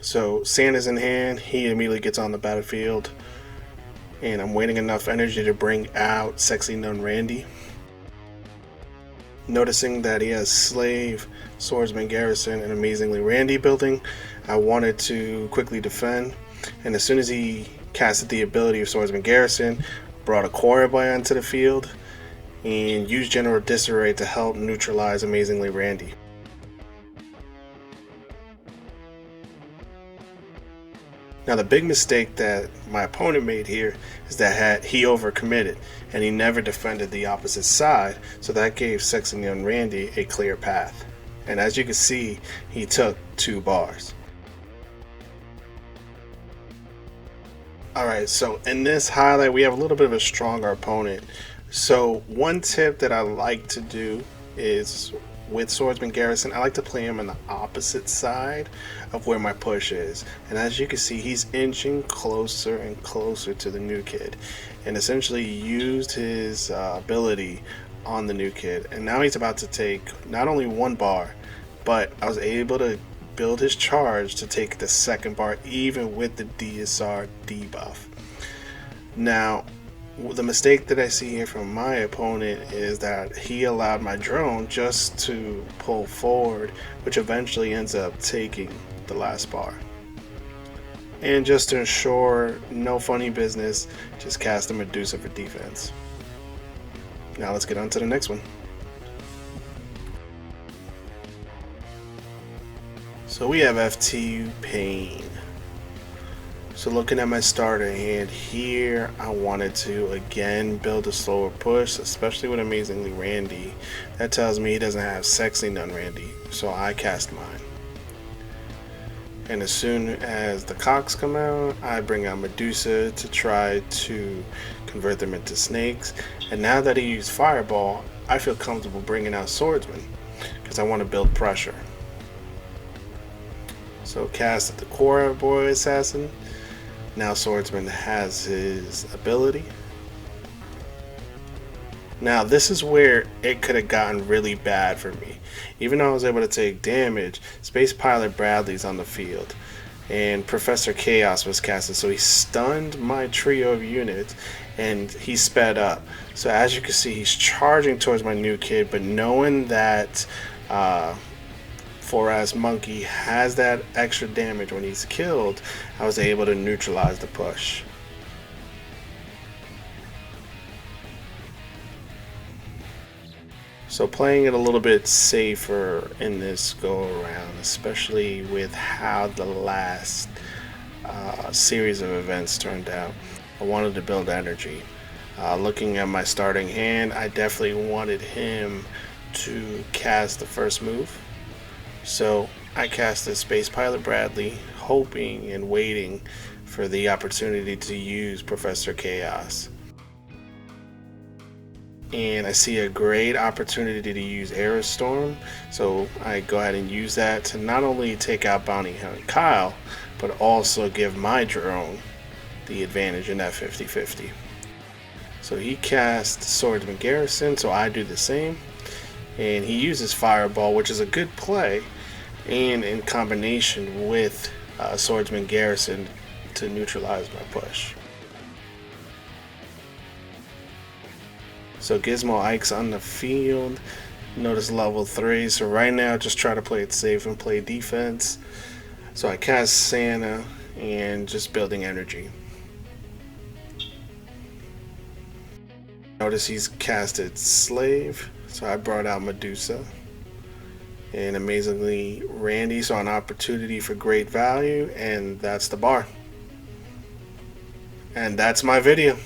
So sand is in hand, he immediately gets on the battlefield, and I'm waiting enough energy to bring out Sexy Nun Randy. Noticing that he has Slave, Swordsman Garrison, and Amazingly Randy building, I wanted to quickly defend, and as soon as he casted the ability of Swordsman Garrison, brought a Quarry Boy onto the field, and used General Disarray to help neutralize Amazingly Randy. Now the big mistake that my opponent made here is that he overcommitted and he never defended the opposite side, so that gave Sexy Young Randy a clear path. And as you can see, he took 2 bars. Alright, so in this highlight we have a little bit of a stronger opponent. So one tip that I like to do is with Swordsman Garrison, I like to play him on the opposite side of where my push is. And as you can see, he's inching closer and closer to the new kid, and essentially used his ability on the new kid. And now he's about to take not only 1 bar, but I was able to build his charge to take the 2nd bar even with the DSR debuff. Now, the mistake that I see here from my opponent is that he allowed my drone just to pull forward, which eventually ends up taking the last bar. And just to ensure no funny business, just cast a Medusa for defense. Now let's get on to the next one. So we have FTU Pain. So looking at my starter hand here, I wanted to again build a slower push, especially with Amazingly Randy. That tells me he doesn't have Sexy Nun Randy, so I cast mine. And as soon as the cocks come out, I bring out Medusa to try to convert them into snakes. And now that he used Fireball, I feel comfortable bringing out Swordsman because I want to build pressure. So casted the Quarry Boy Assassin. Now Swordsman has his ability. Now this is where it could have gotten really bad for me. Even though I was able to take damage, Space Pilot Bradley's on the field, and Professor Chaos was casted, so he stunned my trio of units and he sped up. So as you can see, he's charging towards my new kid, but knowing that 4-ass monkey has that extra damage when he's killed, I was able to neutralize the push. So playing it a little bit safer in this go around, especially with how the last series of events turned out. I wanted to build energy. Looking at my starting hand, I definitely wanted him to cast the first move. So I casted Space Pilot Bradley, hoping and waiting for the opportunity to use Professor Chaos. And I see a great opportunity to use Aerostorm, so I go ahead and use that to not only take out Bounty Hunt Kyle, but also give my drone the advantage in that 50-50. So he casts Swordsman Garrison, so I do the same, and he uses Fireball, which is a good play, and in combination with Swordsman Garrison to neutralize my push. So Gizmo Ike's on the field. Notice level 3. So right now just try to play it safe and play defense. So I cast Santa and just building energy. Notice he's casted Slave. So I brought out Medusa. And Amazingly Randy, so an opportunity for great value, and that's the bar. And that's my video.